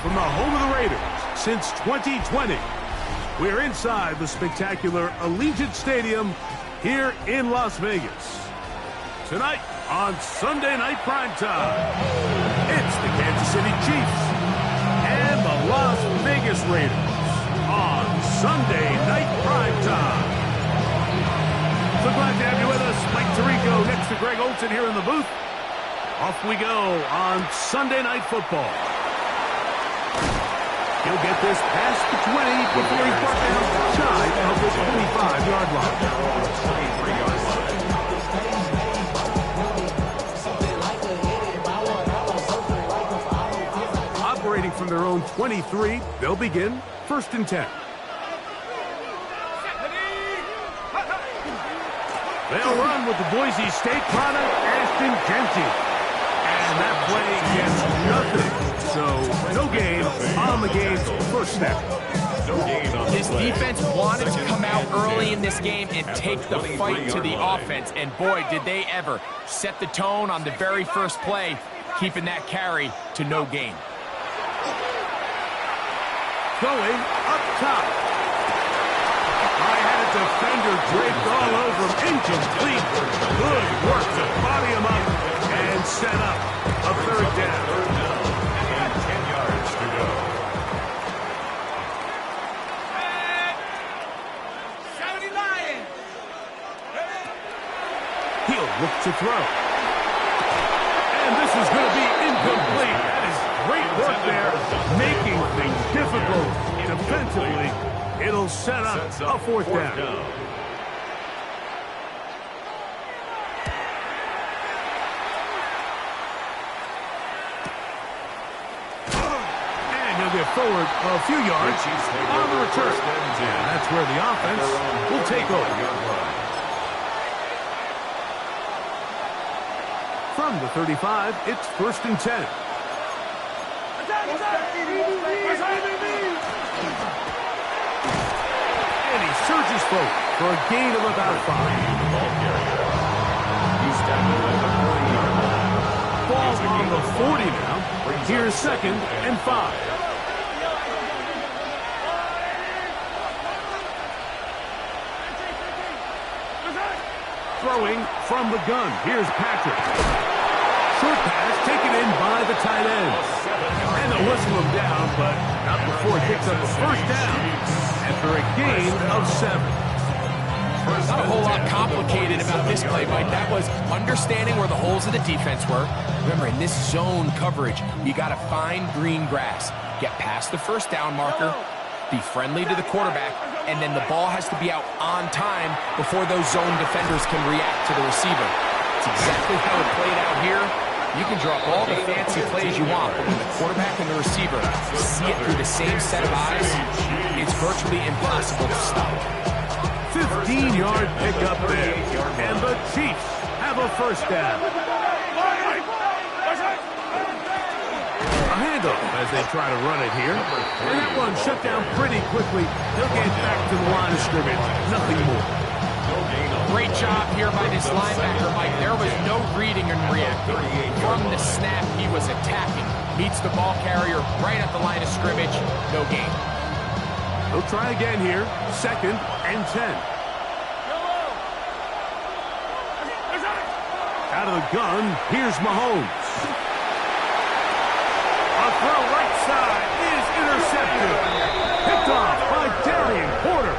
from the home of the Raiders since 2020. We're inside the spectacular Allegiant Stadium here in Las Vegas. Tonight on Sunday Night Primetime, it's the Kansas City Chiefs and the Las Vegas Raiders on Sunday Night Primetime. So glad to have you with us. Mike Tirico next to Greg Olsen here in the booth. Off we go on Sunday Night Football. He'll get this past the 20 before he's brought down shy of the 25-yard line. Operating from their own 23, they'll begin 1st and 10. They'll run with the Boise State product, Ashton Jeanty. And that play gets nothing. So, no gain on the game's first snap. This defense wanted to come out early in this game and take the fight to the offense. And boy, did they ever set the tone on the very first play, keeping that carry to no gain. Going up top. I had a defender draped all over him. Incomplete. Good work to body him up and set up a 3rd down. And 10 yards to go. He'll look to throw. And this is going to be incomplete. That is great work there, making things difficult defensively. It'll set up a 4th down. And he'll get forward a few yards on the return. And that's where the offense will take over. From the 35, it's 1st and 10. And he surges forward for a gain of about 5. Ball on the 40 now. Here's 2nd and 5. Throwing from the gun. Here's Patrick. Short pass taken in by the tight end. And they'll whistle him down, but not before he picks up a 1st down after a gain of 7. Not a whole lot complicated about this play, Mike. That was understanding where the holes of the defense were. Remember, in this zone coverage, you got to find green grass. Get past the 1st down marker, be friendly to the quarterback, and then the ball has to be out on time before those zone defenders can react to the receiver. It's exactly how it played out here. You can draw all the fancy plays you want, but when the quarterback and the receiver see it through the same set of eyes, it's virtually impossible to stop. 15-yard pickup there, and the Chiefs have a 1st down. A handoff as they try to run it here, and that one shut down pretty quickly. They'll get back to the line of scrimmage, nothing more. Great job here by this linebacker, Mike. There was no reading and reacting. From the snap, he was attacking. Meets the ball carrier right at the line of scrimmage. No gain. They'll try again here. 2nd and 10. Out of the gun, here's Mahomes. A throw right side is intercepted. Picked off by Darian Porter.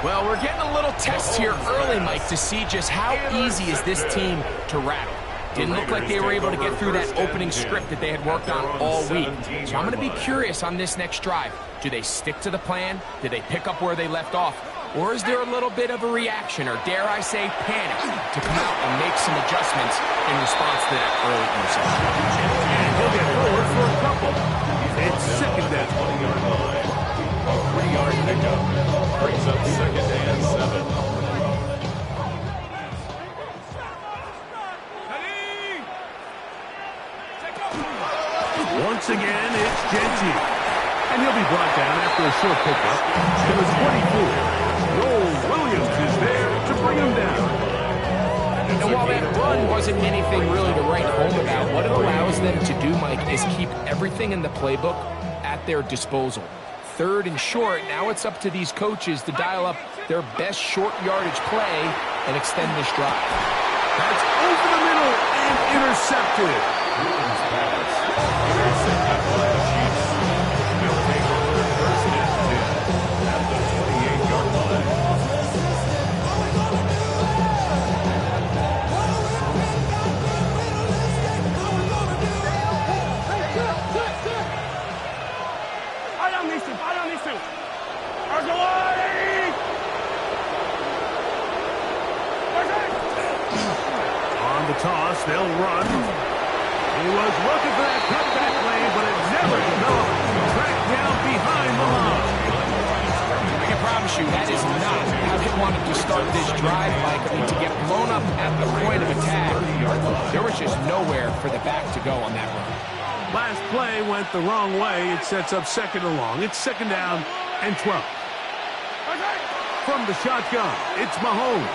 Well, we're getting a little test here early, Mike, to see just how easy is this team to rattle. Didn't look like they were able to get through that opening script that they had worked on all week. So I'm going to be curious on this next drive. Do they stick to the plan? Do they pick up where they left off? Or is there a little bit of a reaction, or dare I say panic, to come out and make some adjustments in response to that early interception? And he'll get forward for a couple. It's 2nd down. 3-yard pickup. Brings up 2nd and 7. Once again, it's Jeanty. And he'll be brought down after a short pickup to the 24. Joel Williams is there to bring him down. And while that run wasn't anything really to write home about, what it allows them to do, Mike, is keep everything in the playbook at their disposal. 3rd and short, now it's up to these coaches to dial up their best short yardage play and extend this drive. That's over the middle and intercepted. Bruins pass. Intercepted by the Chiefs. They'll take over 1st and 10 at the 28-yard line. On the toss, they'll run. He was looking for that cutback lane, but it never developed. Tracked down behind the line. I can promise you that is not how they wanted to start this drive, Mike. I mean, to get blown up at the point of attack, there was just nowhere for the back to go on that run. Last play went the wrong way. It sets up 2nd and long. It's 2nd down and 12. From the shotgun, it's Mahomes.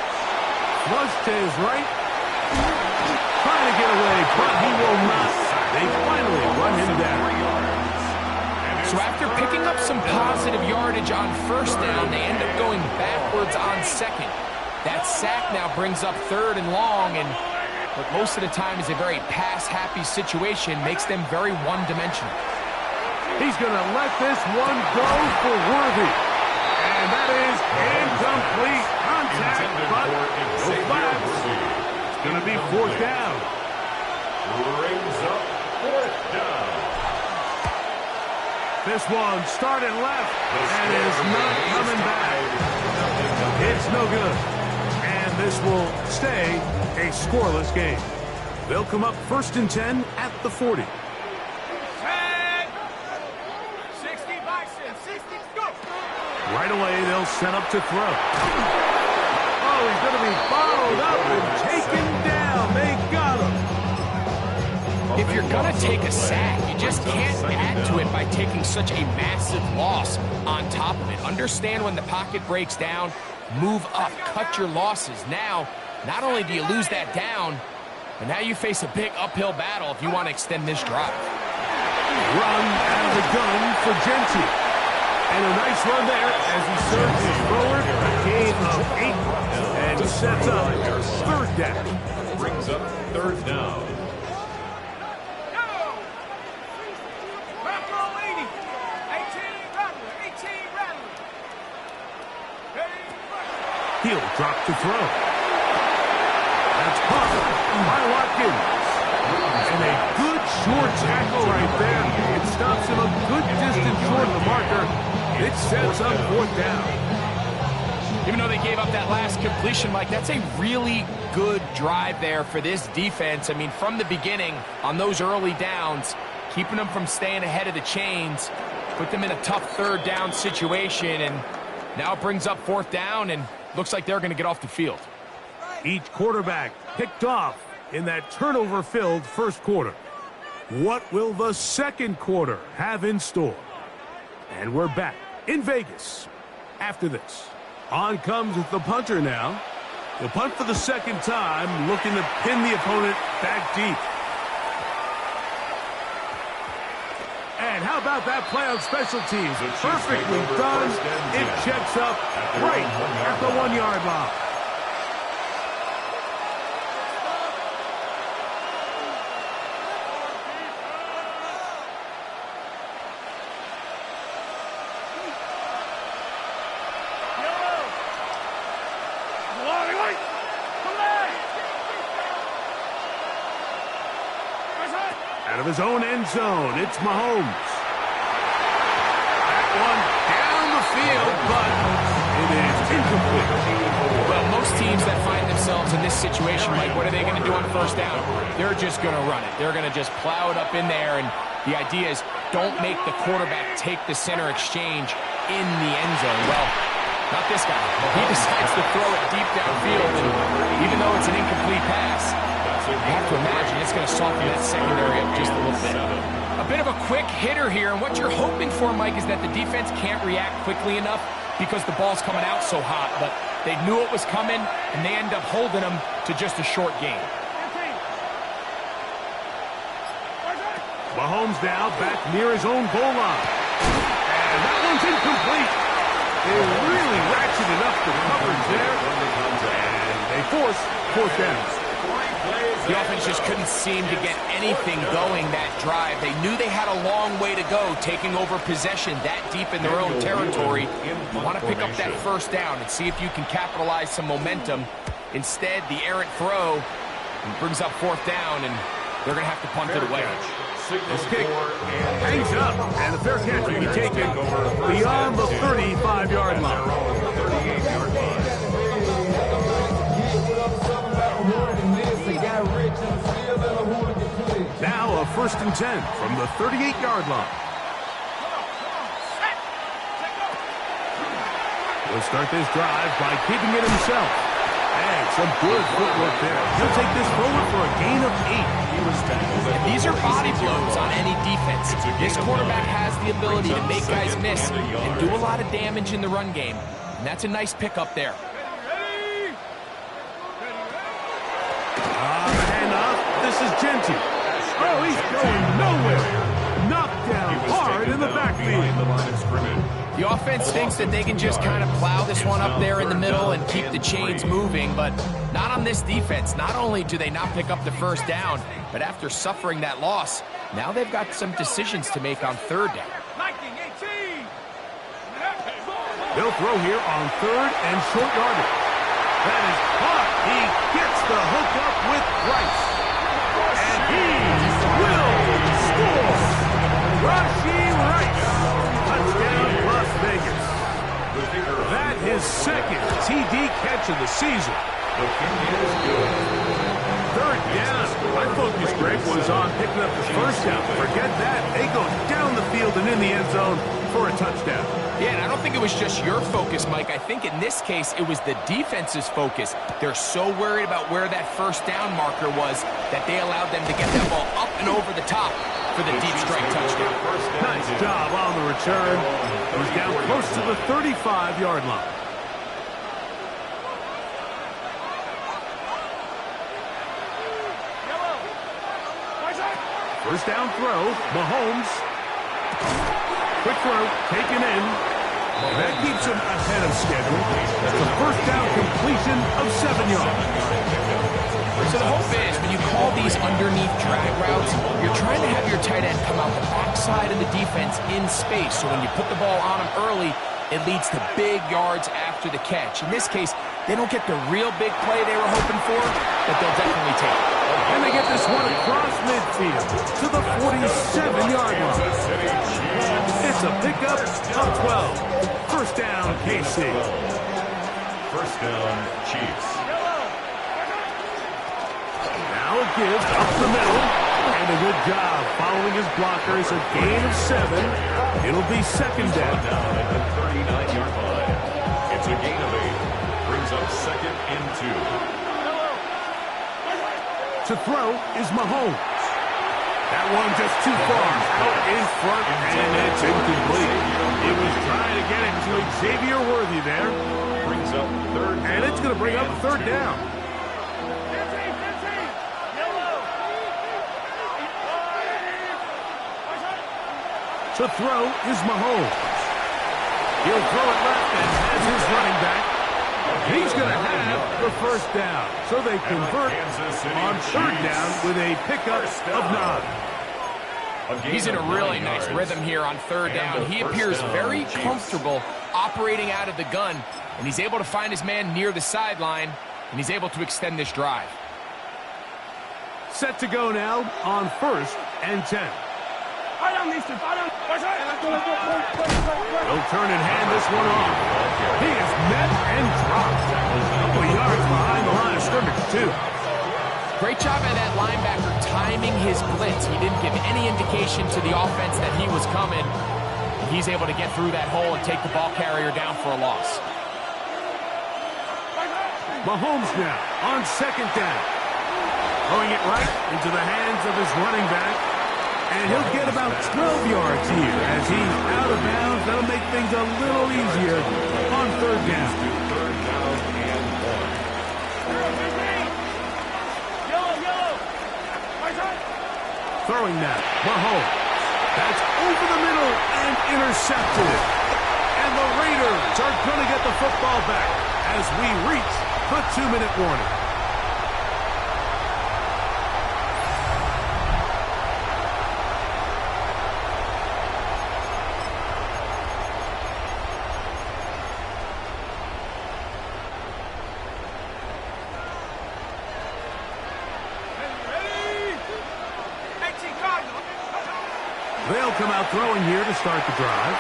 Flush to his right. Trying to get away, but he will not. They finally run him down. So after picking up some positive yardage on 1st down, they end up going backwards on 2nd. That sack now brings up 3rd and long, and what most of the time is a very pass-happy situation makes them very one-dimensional. He's going to let this one go for Worthy. And that is incomplete contact, but no flags. It's going to be 4th down. Brings up 4th down. This one started left and is not coming back. It's no good. And this will stay a scoreless game. They'll come up 1st and 10 at the 40. Right away, they'll set up to throw. Oh, he's going to be followed up and taken down. They got him. If you're going to take a sack, you just can't add to it by taking such a massive loss on top of it. Understand when the pocket breaks down, move up, cut your losses. Now, not only do you lose that down, but now you face a big uphill battle if you want to extend this drive. Run out of the gun for Genty. And a nice run there as he surges forward, a gain of 8, and sets up 3rd down. Brings up 3rd down. He'll drop to throw. That's caught by Watkins. And a good short tackle right there. It stops him a good distance short of the marker. It sets up 4th down. Even though they gave up that last completion, Mike, that's a really good drive there for this defense. I mean, from the beginning, on those early downs, keeping them from staying ahead of the chains, put them in a tough 3rd down situation, and now it brings up 4th down, and looks like they're going to get off the field. Each quarterback picked off in that turnover-filled 1st quarter. What will the 2nd quarter have in store? And we're back in Vegas after this. On comes the punter now. He'll punt for the 2nd time, looking to pin the opponent back deep. And how about that play on special teams? Perfectly done. It checks up right at the 1-yard line. Out of his own end zone, it's Mahomes. That one down the field, but it is incomplete. Well, most teams that find themselves in this situation, Mike, what are they going to do on 1st down? They're just going to run it. They're going to just plow it up in there, and the idea is don't make the quarterback take the center exchange in the end zone. Well, not this guy. He decides to throw it deep downfield, and even though it's an incomplete pass, you have to imagine it's going to soften that secondary up just a little bit. A bit of a quick hitter here, and what you're hoping for, Mike, is that the defense can't react quickly enough because the ball's coming out so hot, but they knew it was coming, and they end up holding them to just a short gain. Mahomes now back near his own goal line. one's incomplete. They really ratcheted up the coverage there. And they force fourth down. The offense just couldn't seem to get anything going that drive. They knew they had a long way to go, taking over possession that deep in their own territory. You want to pick up that first down and see if you can capitalize some momentum. Instead, the errant throw brings up fourth down, and they're going to have to punt it away. This kick hangs up, and the fair catch will be taken beyond the 35-yard line. Now a 1st and 10 from the 38-yard line. He'll start this drive by keeping it himself. And some good footwork there. He'll take this forward for a gain of 8. And these are body blows on any defense. This quarterback has the ability to make guys miss and do a lot of damage in the run game. And that's a nice pickup there. The handoff. This is Genty. Oh, he's going nowhere. Knocked down hard in the backfield. The offense thinks that they can just kind of plow this one up there in the middle and keep the chains moving, but not on this defense. Not only do they not pick up the first down, but after suffering that loss, now they've got some decisions to make on third down. They'll throw here on 3rd and short yardage. That is caught. He gets the hook up with Rice. And he will score. Rashee Rice. Touchdown, Las Vegas. That his 2nd TD catch of the season. 3rd down. My focus, Greg, was on picking up the first down. Forget that. They go down the field and in the end zone for a touchdown. Yeah, and I don't think it was just your focus, Mike. I think in this case, it was the defense's focus. They're so worried about where that first down marker was that they allowed them to get that ball up and over the top for the deep strike touchdown. Nice job on the return. It was down close to the 35-yard line. First down throw, Mahomes. Quick throw, taken in. That keeps him ahead of schedule. That's a first down completion of 7 yards. So the hope is when you call these underneath drag routes, you're trying to have your tight end come out the backside of the defense in space. So when you put the ball on him early, it leads to big yards after the catch. In this case, they don't get the real big play they were hoping for, but they'll definitely take it. And they get this one across midfield to the 47-yard line. It's a pickup of 12. First down, KC. First down, Chiefs. Now a give up the middle. And a good job following his blockers. A gain of 7. It'll be 2nd down. At the 39-yard line. It's a gain of 8. Brings up 2nd and 2. To throw is Mahomes. That one just too far. Out in front, and it's incomplete. He was trying to get it to Xavier Worthy there. Brings up 3rd down. And it's going to bring up 3rd down. To throw is Mahomes. He'll throw it left and has his running back. He's going to have the first down. So they convert on 3rd down with a pickup of 9. He's in a really nice rhythm here on 3rd down. He appears very comfortable operating out of the gun, and he's able to find his man near the sideline, and he's able to extend this drive. Set to go now on 1st and 10. He'll turn and hand this one off. He is met and dropped. A couple of yards behind the line of scrimmage, too. Great job by that linebacker timing his blitz. He didn't give any indication to the offense that he was coming. And he's able to get through that hole and take the ball carrier down for a loss. Mahomes now on 2nd down. Throwing it right into the hands of his running back. And he'll get about 12 yards here as he's out of bounds. That'll make things a little easier on 3rd down. Throwing that, Mahomes. That's over the middle and intercepted. And the Raiders are going to get the football back as we reach the 2-minute warning. They'll come out throwing here to start the drive.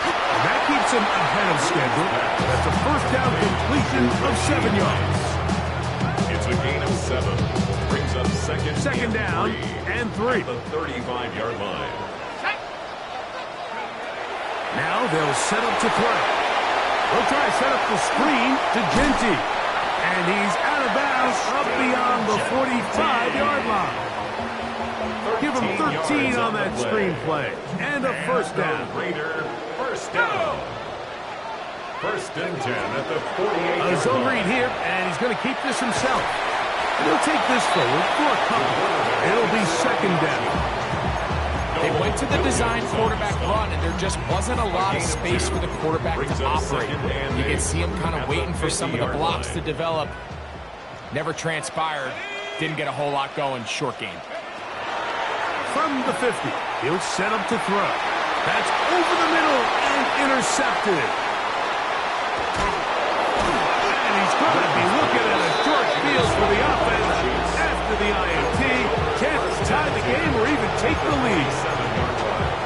And that keeps them ahead of schedule. That's a first down completion of 7 yards. It's a gain of 7. Brings up second down and 3. At the 35-yard line. Now they'll set up to play. They'll try to set up the screen to Genty. And he's out of bounds up beyond the 45-yard line. Give him 13 on that screen play. And a first down. Raider, first down. First and 10 at the 48. A zone read here, and he's going to keep this himself. He'll take this forward for a couple. It'll be second down. They went to the design quarterback run, and there just wasn't a lot of space for the quarterback to operate. You can see him kind of waiting for some of the blocks to develop. Never transpired. Didn't get a whole lot going. Short game. From the 50, he'll set up to throw. That's over the middle and intercepted. And he's going to be looking at a short field for the offense after the INT. Chance to tie the game or even take the lead. 7-yard line.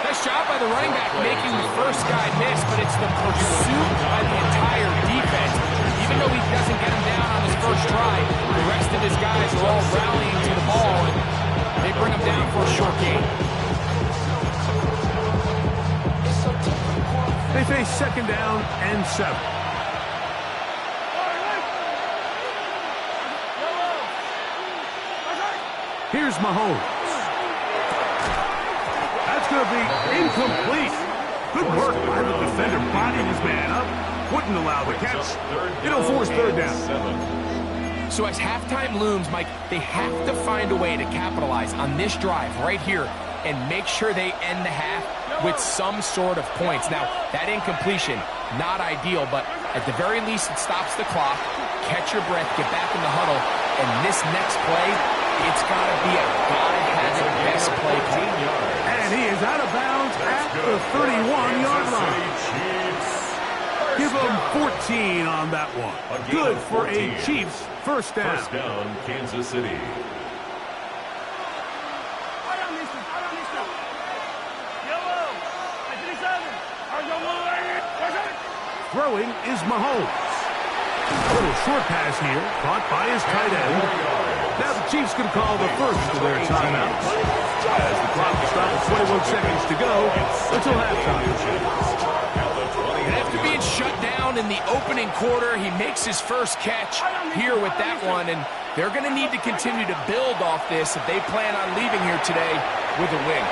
Nice job by the running back making the first guy miss, but it's the pursuit by the entire defense. Even though he doesn't get him down on his first try, the rest of his guys are all rallying to the ball, and they bring him down for a short gain. They face second down and 7. Here's Mahomes. That's going to be incomplete. Good work by the defender, bodying his man up. Wouldn't allow the catch. It'll force third down. So as halftime looms, Mike, they have to find a way to capitalize on this drive right here and make sure they end the half with some sort of points. Now, that incompletion, not ideal, but at the very least it stops the clock. Catch your breath, get back in the huddle, and this next play, it's got to be a gotta-have-it best play coming. And he is out of bounds at the 31-yard line. Give him 14 on that one. Good for a Chiefs first down. First down, Kansas City. Throwing is Mahomes. A little short pass here, caught by his tight end. Now the Chiefs can call the first of their timeouts. As the clock stops, 21 seconds to go until halftime. And after being shut down in the opening quarter, he makes his first catch here with that one, and they're going to need to continue to build off this if they plan on leaving here today with a win.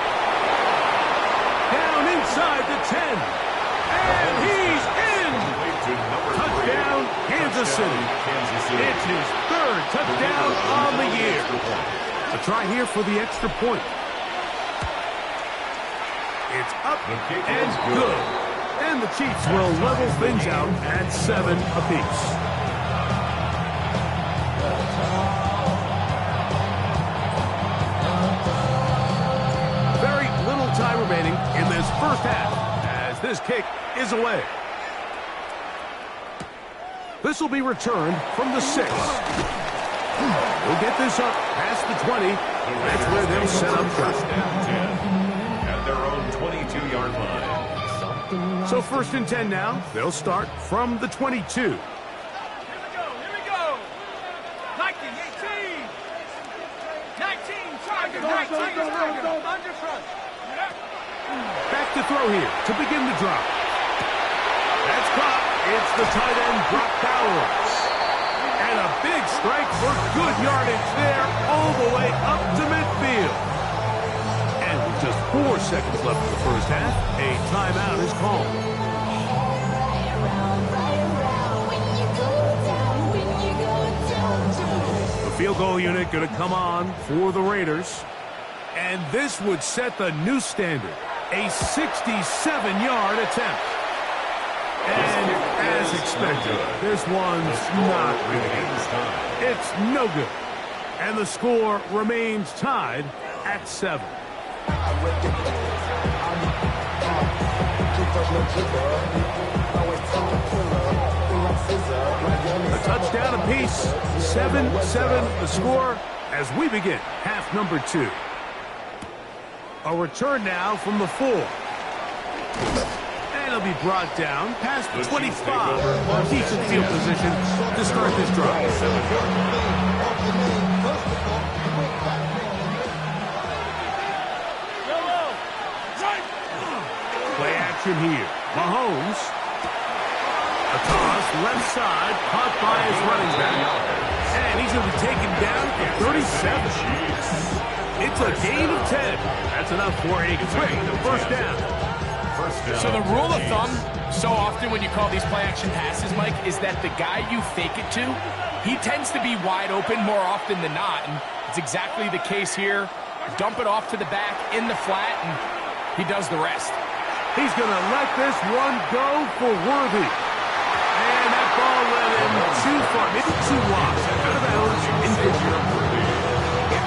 Down inside the 10. And he's in! Touchdown, Kansas City. It's his third touchdown on the year. A try here for the extra point. It's up and good. And the Chiefs will level things out at 7 apiece. Very little time remaining in this first half as this kick is away. This will be returned from the 6. We'll get this up past the 20. That's where they'll set up First down 10 at their own 22-yard line. So first and 10 now. They'll start from the 22. Here we go. 19, 18. 19, target, 19, under front. Back to throw here to begin the drop. That's caught. It's the tight end, Brock Bowers. And a big strike for good yardage there all the way up to midfield. And with just 4 seconds left in the first half, a timeout is called. goal unit going to come on for the Raiders. And this would set the new standard. A 67-yard attempt. And as expected, this one's not really. It's no good. And the score remains tied at 7. A touchdown apiece. 7-7 the score as we begin half number 2. A return now from the 4. And it'll be brought down past the 25 on decent field position to start this drive. Play action here. Mahomes. A toss, left side, caught by his running back. And he's going to be taken down at 37. It's a gain of 10. That's enough for a quick first down. So the rule of thumb, so often when you call these play-action passes, Mike, is that the guy you fake it to, he tends to be wide open more often than not. And it's exactly the case here. Dump it off to the back in the flat, and he does the rest. He's going to let this one go for Worthy. And that ball led him too far, maybe too wide. Out of bounds, incomplete.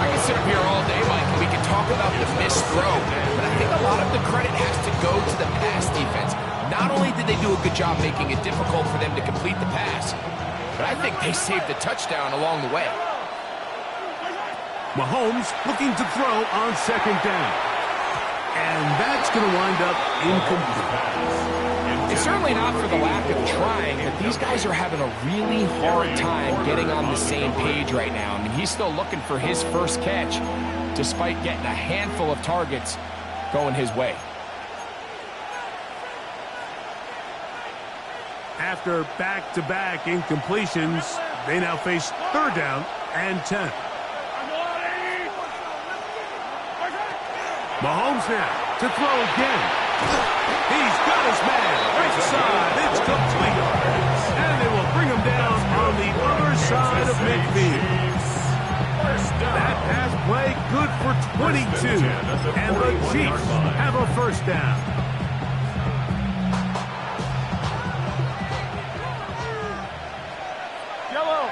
I can sit up here all day, Mike, and we can talk about the missed throw, but I think a lot of the credit has to go to the pass defense. Not only did they do a good job making it difficult for them to complete the pass, but I think they saved the touchdown along the way. Mahomes looking to throw on second down. And that's going to wind up incomplete. It's certainly not for the lack of trying, but these guys are having a really hard time getting on the same page right now. I mean, he's still looking for his first catch, despite getting a handful of targets going his way. After back-to-back incompletions, they now face third down and 10. Mahomes now to throw again. He's got his man right side. It's complete. And they will bring him down on the other side of midfield. That pass play good for 22. And the Chiefs have a first down. Yellow.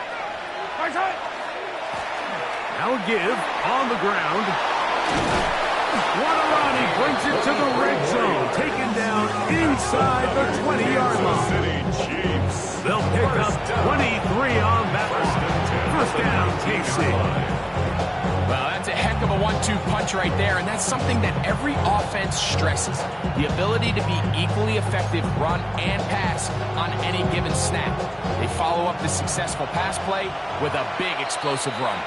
Right side. Now a give on the ground. Guarani brings it to the red zone, taken down inside the 20-yard line. They'll pick up 23 on that one. First down, KC. Well, that's a heck of a 1-2 punch right there, and that's something that every offense stresses. The ability to be equally effective run and pass on any given snap. They follow up the successful pass play with a big explosive run.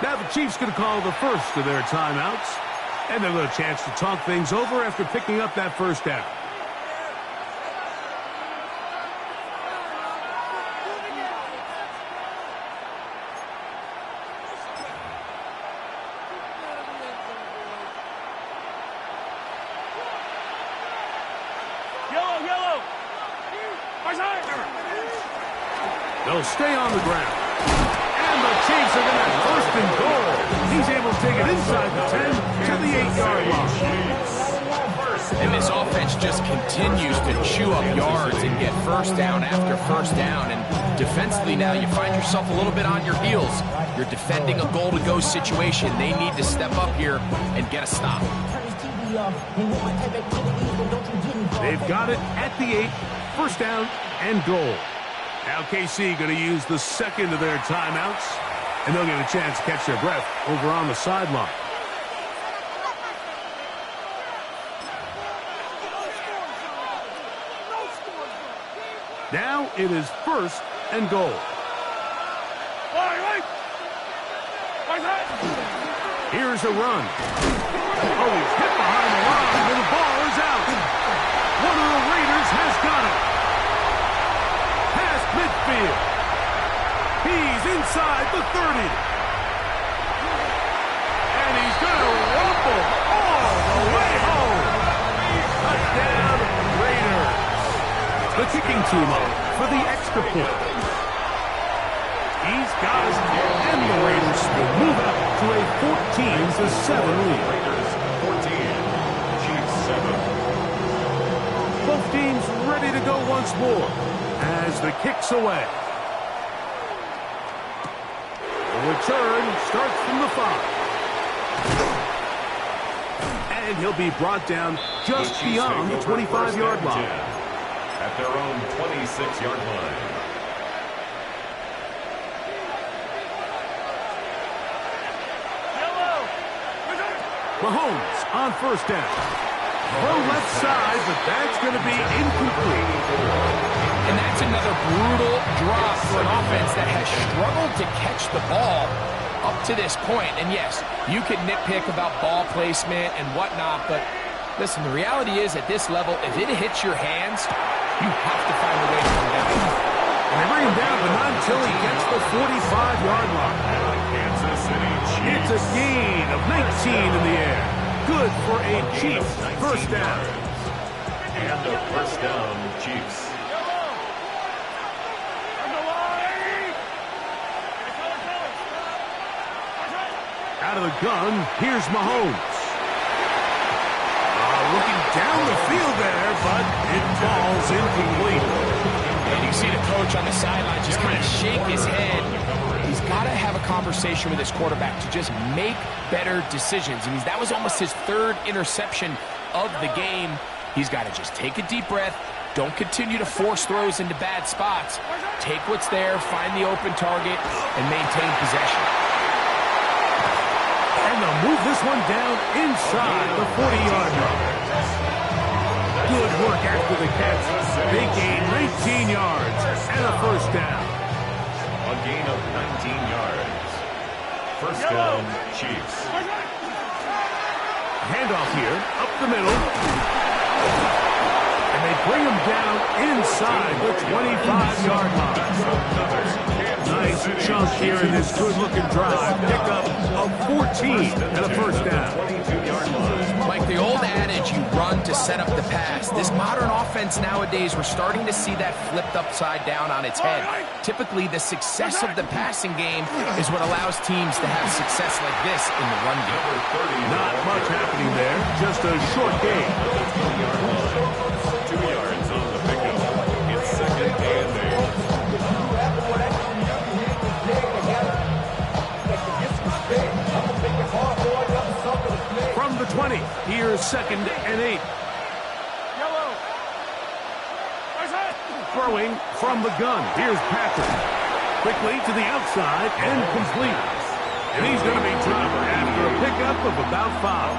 Now the Chiefs going to call the first of their timeouts. And they'll get a chance to talk things over after picking up that first down. Yellow. They'll stay on the ground. And the Chiefs are going to have first and goal. He's able to take it inside the 10 to the 8-yard line. And this offense just continues to chew up yards and get first down after first down. And defensively now, you find yourself a little bit on your heels. You're defending a goal-to-go situation. They need to step up here and get a stop. They've got it at the 8, first down and goal. Now KC going to use the second of their timeouts, and they'll get a chance to catch their breath over on the sideline. Now it is first and goal. Here's a run. Oh, he's hit behind the line, and the ball is out. One of the Raiders has got it. Past midfield. He's inside the 30. And he's going to rumble all the way home. Touchdown, Raiders. The kicking team up for the extra point. He's got it, and the Raiders will move up to a 14-7 lead. Raiders 14, Chiefs 7. Both teams ready to go once more as the kick's away. The return starts from the 5. And he'll be brought down just beyond the 25-yard line. At their own 26-yard line. Mahomes on first down. Throw left side, but that's going to be incomplete. And that's another brutal drop for an offense that has struggled to catch the ball up to this point. And yes, you can nitpick about ball placement and whatnot, but listen, the reality is at this level, if it hits your hands, you have to find a way to come down. And they bring him down, but not until he gets the 45-yard line. Kansas City Chiefs. It's a gain of 19 in the air. Good for a Chiefs first down. And a first down, Chiefs. Out of the gun, here's Mahomes. Looking down the field there, but it falls incomplete. And you see the coach on the sideline just kind of shake his head. He's got to have a conversation with his quarterback to just make better decisions. I mean, that was almost his 3rd interception of the game. He's got to just take a deep breath. Don't continue to force throws into bad spots. Take what's there, find the open target, and maintain possession. And they'll move this one down inside the 40-yard line. Good work after the catch. They gain 19 yards and a first down. A gain of 19 yards. First down, Chiefs. Handoff here, up the middle. And they bring him down inside the 25-yard line. Nice chunk here in this good-looking drive. Pick up of 14 and a first down. Like the old adage, you run to set up the pass. This modern offense nowadays, we're starting to see that flipped upside down on its head. Typically, the success of the passing game is what allows teams to have success like this in the run game. Not much happening there, just a short gain. 2 yards on the pickup. It's 2nd and 8. From the 20, here's 2nd and 8. Throwing from the gun, here's Patrick. Quickly to the outside and complete. And he's going to be dropped after a pickup of about 5.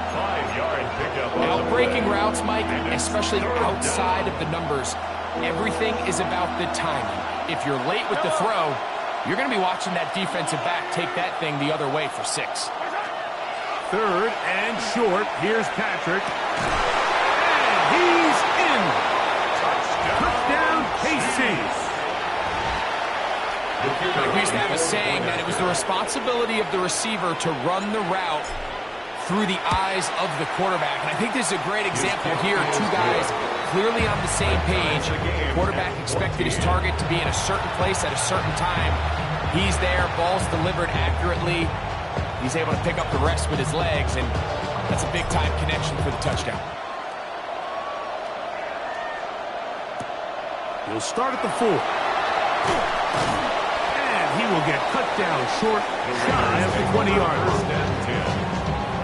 5-yard pickup. Outbreaking routes, Mike, especially outside of the numbers, everything is about the timing. If you're late with the throw, you're going to be watching that defensive back take that thing the other way for 6. 3rd and short. Here's Patrick. And he's in. Touchdown, KC. We used to have a saying that it was the responsibility of the receiver to run the route through the eyes of the quarterback. And I think this is a great example here. 2 guys clearly on the same page. Quarterback expected his target to be in a certain place at a certain time. He's there, ball's delivered accurately. He's able to pick up the rest with his legs, and that's a big-time connection for the touchdown. He'll start at the 4. And he will get cut down short, shy of the 20-yard line.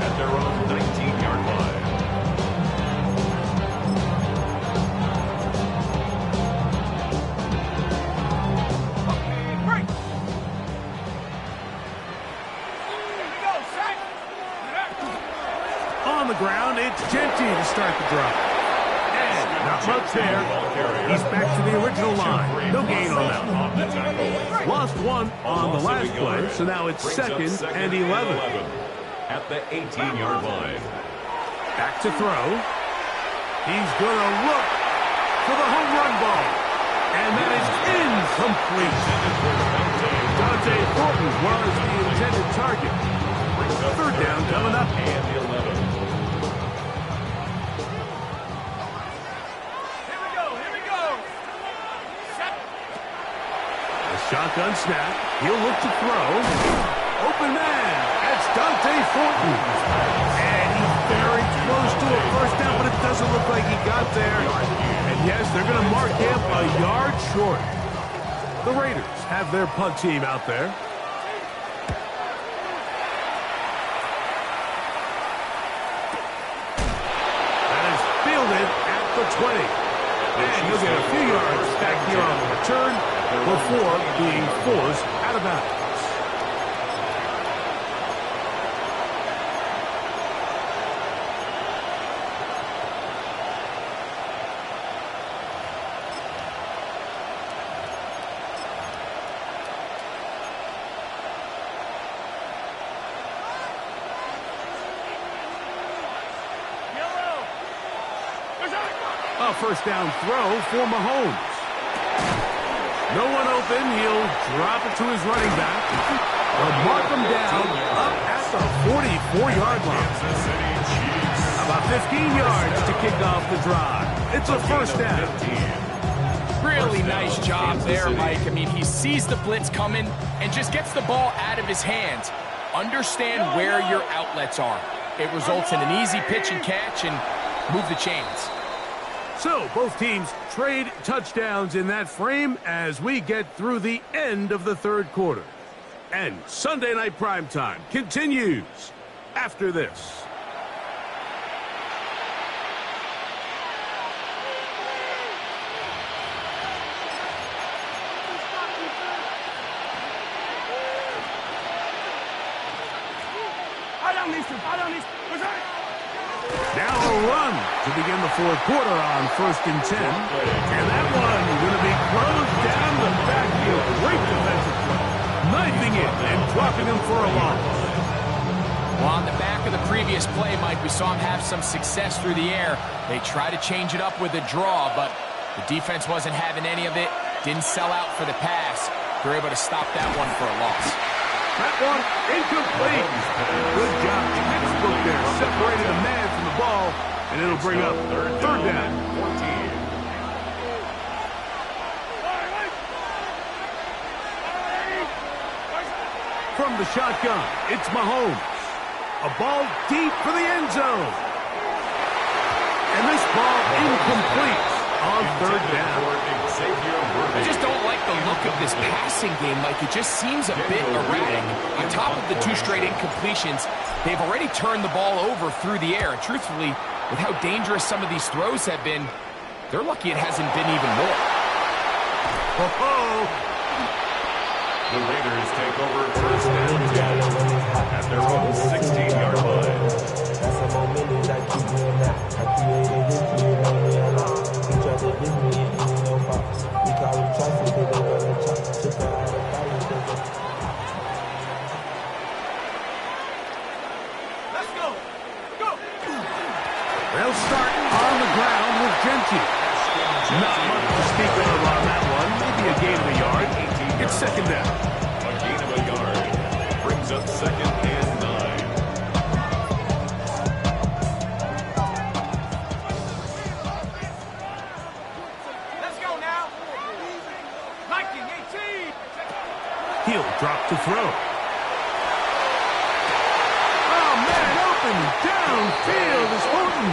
At their own 19-yard line. On the ground, it's Genty to start the drive. And not much there. He's back to the original line. No gain on that. Lost 1 on the last play, so now it's 2nd and 11. At the 18-yard line. Back to throw. He's going to look for the home run ball. And that is incomplete. Dante Thornton was the intended target. 3rd down coming up. And the 11. Shotgun snap. He'll look to throw. Open man. That's Dante Thornton. And he's very close to a first down, but it doesn't look like he got there. And yes, they're going to mark him a yard short. The Raiders have their punt team out there. That is fielded at the 20. And he'll get a few yards back here on the return before being forced out of bounds. A first down throw for Mahomes. No one open. He'll drop it to his running back. They'll mark him down up at the 44-yard line. About 15 yards to kick off the drive. It's a first down. Really nice job there, Mike. I mean, he sees the blitz coming and just gets the ball out of his hands. Understand where your outlets are. It results in an easy pitch and catch and move the chains. So, both teams trade touchdowns in that frame as we get through the end of the third quarter. And Sunday Night Primetime continues after this. Now a run to begin the fourth quarter on 1st and 10. And that one going to be closed down the backfield. Great defensive play. Knifing it and dropping him for a loss. Well, on the back of the previous play, Mike, we saw him have some success through the air. They tried to change it up with a draw, but the defense wasn't having any of it. Didn't sell out for the pass. They were able to stop that one for a loss. That one incomplete. Good job. Textbook there. Separated a man from the ball, and it'll bring up third down. 14. From the shotgun, it's Mahomes. A ball deep for the end zone. And this ball incomplete on third down. I just don't like the look of this passing game, Mike. It just seems a bit erratic. On top of the 2 straight incompletions, they've already turned the ball over through the air. And truthfully, with how dangerous some of these throws have been, they're lucky it hasn't been even more. The Raiders take over first and 10 at their own 16-yard line. Let's go. Go. They'll start on the ground with Gentry. Not much to speak of on that one. Maybe a gain of a yard. It's second down. A gain of a yard brings up 2nd and 9. Let's go now. 1918. He'll drop to throw. Oh, man, open downfield is Horton.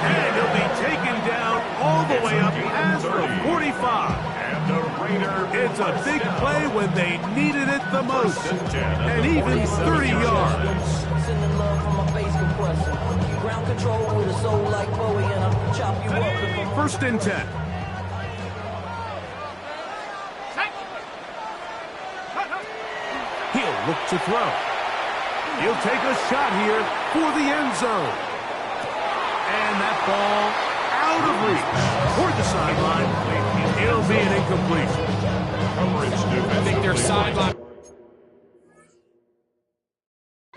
And he'll be taken down all the way up past the 45. And the Raider. It's a big play when they needed it the most. And even 30 yards. Sending love from my face compression. Ground control with a soul like Bowie, and I'll chop you up. 1st and 10. He'll look to throw. He'll take a shot here for the end zone. And that ball out of reach toward the sideline. It'll be an incompletion. I think their sideline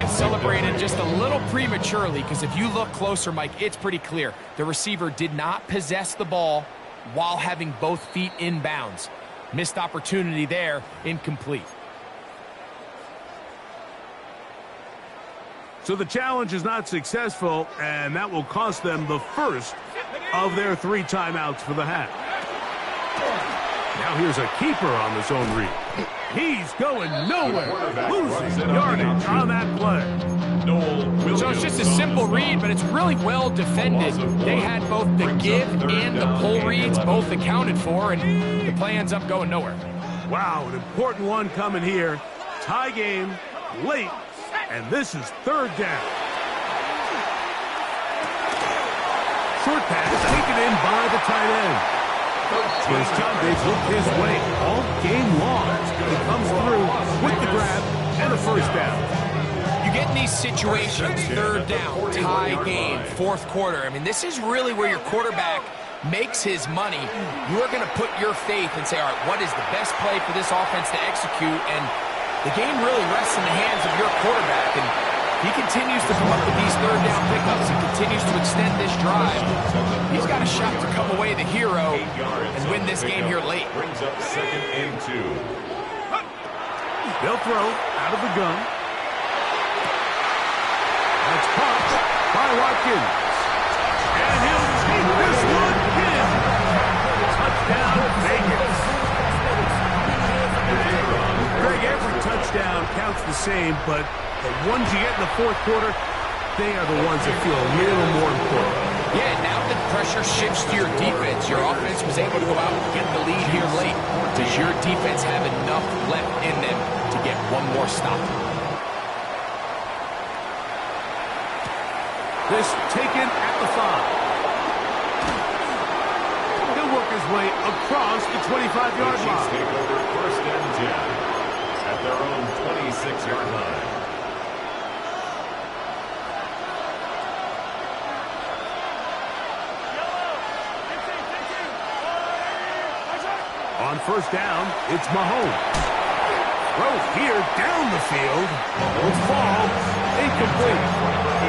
celebrated just a little prematurely, because if you look closer, Mike, it's pretty clear. The receiver did not possess the ball while having both feet in bounds. Missed opportunity there, incomplete. So the challenge is not successful, and that will cost them the first of their 3 timeouts for the half. Now here's a keeper on the zone read. He's going nowhere. Losing yardage on that play. So it's just a simple read, but it's really well defended. They had both the give and the pull reads both accounted for, and the play ends up going nowhere. Wow, an important one coming here. Tie game, late, and this is third down. Short pass taken in by the tight end. His time they've looked his way all game long. He comes through with the grab and a first down. You get in these situations, third down, tie game, fourth quarter. I mean, this is really where your quarterback makes his money. You are going to put your faith and say, all right, what is the best play for this offense to execute? And the game really rests in the hands of your quarterback. And he continues to come up with these third down pickups and continues to extend this drive. He's got a shot to come away the hero and win this game here late. Brings up 2nd and 2. They'll throw out of the gun. That's caught by Watkins. And he'll take this one in. Touchdown, Vegas. Greg, every touchdown counts the same, but the ones you get in the fourth quarter, they are the ones that feel a little more important. Yeah, now the pressure shifts to your defense. Your offense was able to go out and get the lead here late. Does your defense have enough left in them to get one more stop? This taken at the 5. He'll work his way across the 25-yard line. Take over 1st and 10 at their own 26-yard line. On first down, it's Mahomes. Throw here down the field. Will fall incomplete.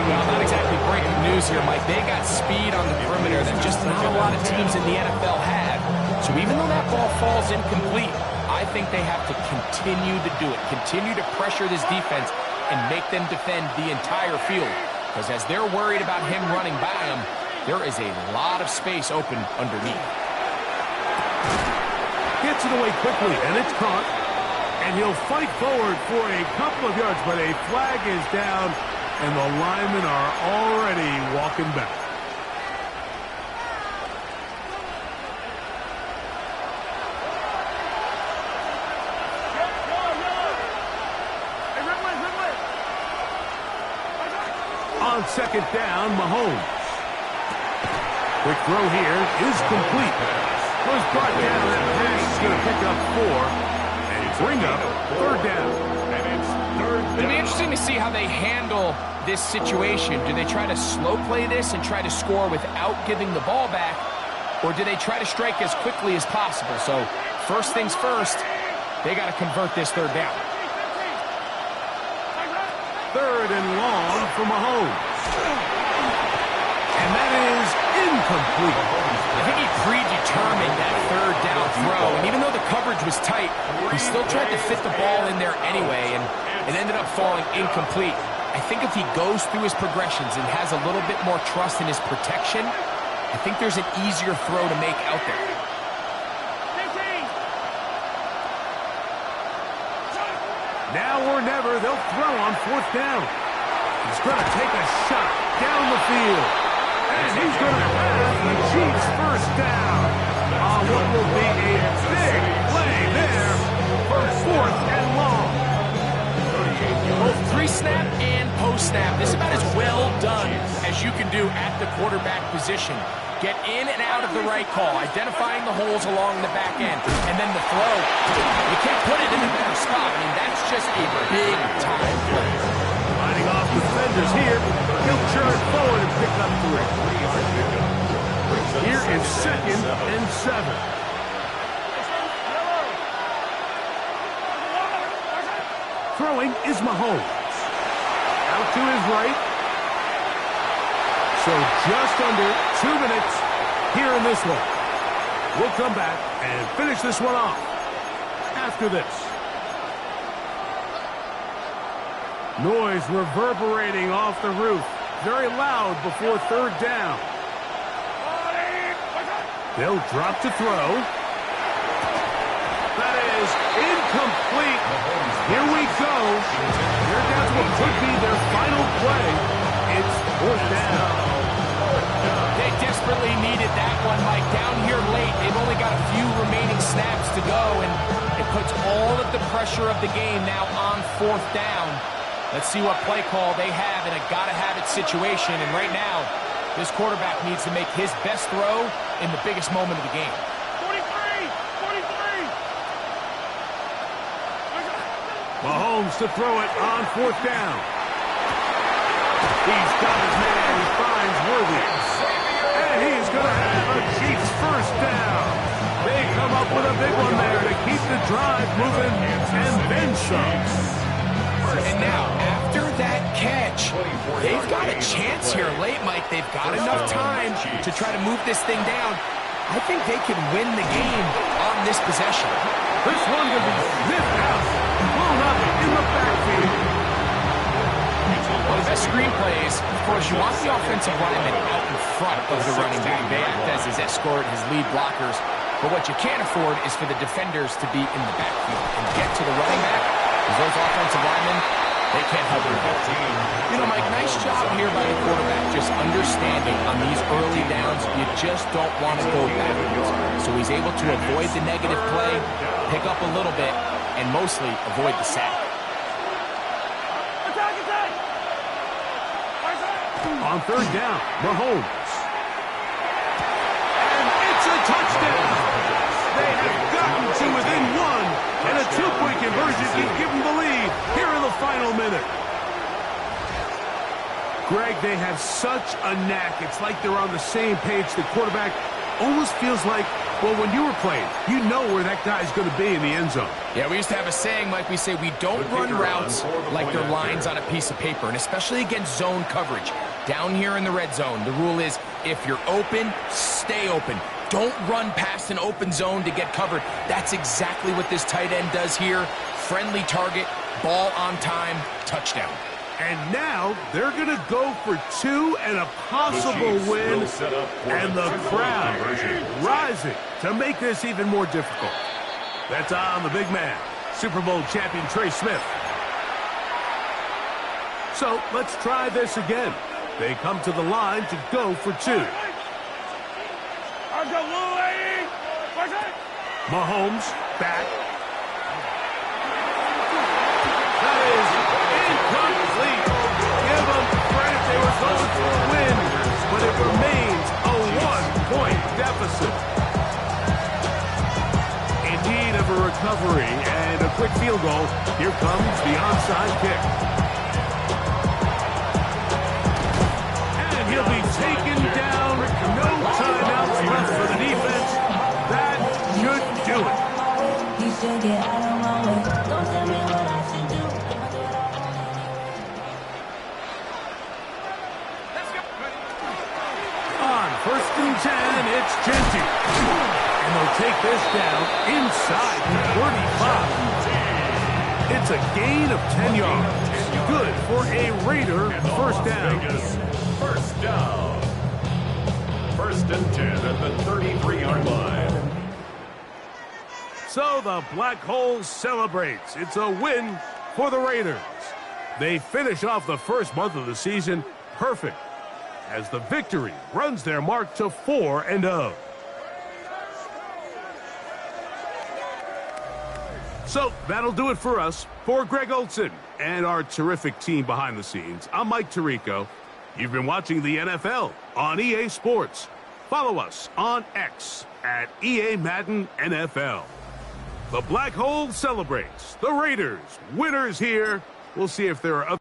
Well, not exactly breaking news here, Mike. They got speed on the perimeter that just not a lot of teams in the NFL have. So even though that ball falls incomplete, I think they have to continue to do it. Continue to pressure this defense and make them defend the entire field. Because as they're worried about him running by them, there is a lot of space open underneath. Gets it away quickly, and it's caught. And he'll fight forward for a couple of yards, but a flag is down, and the linemen are already walking back. On second down, Mahomes. Quick throw here is complete. Was brought down, that pass is going to pick up 4 and bring up third down. And it's third down. It'll be interesting to see how they handle this situation. Do they try to slow play this and try to score without giving the ball back? Or do they try to strike as quickly as possible? So first things first, they got to convert this third down. Third and long for Mahomes. And that is incomplete. I think he predetermined that third down throw, and even though the coverage was tight, he still tried to fit the ball in there anyway, and it ended up falling incomplete. I think if he goes through his progressions and has a little bit more trust in his protection, I think there's an easier throw to make out there. Now or never, they'll throw on fourth down. He's going to take a shot down the field. And he's going to have the Chiefs first down on what will be a big play there for fourth and long. Both pre-snap and post-snap, this is about as well done as you can do at the quarterback position. Get in and out of the right call, identifying the holes along the back end, and then the throw. You can't put it in a better spot. I mean, that's just a big-time play. Fighting off defenders here. He'll charge forward and pick up 3. Here is 2nd and 7. Throwing is Mahomes. Out to his right. So just under 2 minutes here in this one. We'll come back and finish this one off after this. Noise reverberating off the roof. Very loud before third down. They'll drop to throw. is incomplete. Here we go. They're down to what could be their final play. It's fourth down. They desperately needed that one, Mike. Down here late, they've only got a few remaining snaps to go, and it puts all of the pressure of the game now on fourth down. Let's see what play call they have in a gotta-have-it situation, and right now, this quarterback needs to make his best throw in the biggest moment of the game. 43! 43! Mahomes to throw it on fourth down. He's got his man. He finds Worthy. And he's going to have a Chiefs first down. They come up with a big one there to keep the drive moving and then some. And now, after that catch, they've got a chance here late, Mike. They've got enough time to try to move this thing down. I think they can win the game on this possession. This one going to be sniffed out. Blown up in the backfield. One of the best screenplays, of course, you want the offensive lineman out in front of the running back. They act as his escort, his lead blockers. But what you can't afford is for the defenders to be in the backfield and get to the running back. Because those offensive linemen, they can't help it. You know, Mike, nice job here by the quarterback, just understanding on these early downs, you just don't want to go backwards. So he's able to avoid the negative play, pick up a little bit, and mostly avoid the sack. Attack, attack! On third down, Mahomes. And it's a touchdown. They have gotten to within one, and a two-point conversion can give them the lead here in the final minute. Greg, they have such a knack. It's like they're on the same page. The quarterback almost feels like, well, when you were playing, you know where that guy's going to be in the end zone. Yeah, we used to have a saying, Mike, we say we don't run routes like they're lines on a piece of paper, and especially against zone coverage. Down here in the red zone, the rule is if you're open, stay open. Don't run past an open zone to get covered. That's exactly what this tight end does here. Friendly target, ball on time, touchdown. And now they're going to go for two and a possible win, and the crowd rising to make this even more difficult. That's on the big man, Super Bowl champion Trey Smith. So let's try this again. They come to the line to go for two. Mahomes back. That is incomplete. Give them credit. They were going for a win, but it remains a one-point deficit. In need of a recovery and a quick field goal, here comes the onside kick. And he'll be taken down. No timeouts left for the defense. That should do it. He said, get out of my way. Don't tell me what I should do. On 1st and 10, it's Genty. And they'll take this down inside the 35. It's a gain of 10 yards. Good for a Raider first down. First down. 1st and 10 at the 33-yard line. So the Black Hole celebrates. It's a win for the Raiders. They finish off the first month of the season perfect as the victory runs their mark to 4-0. So that'll do it for us. For Greg Olson and our terrific team behind the scenes, I'm Mike Tirico. You've been watching the NFL on EA Sports. Follow us on X at EA Madden NFL. The Black Hole celebrates. The Raiders, winners here. We'll see if there are other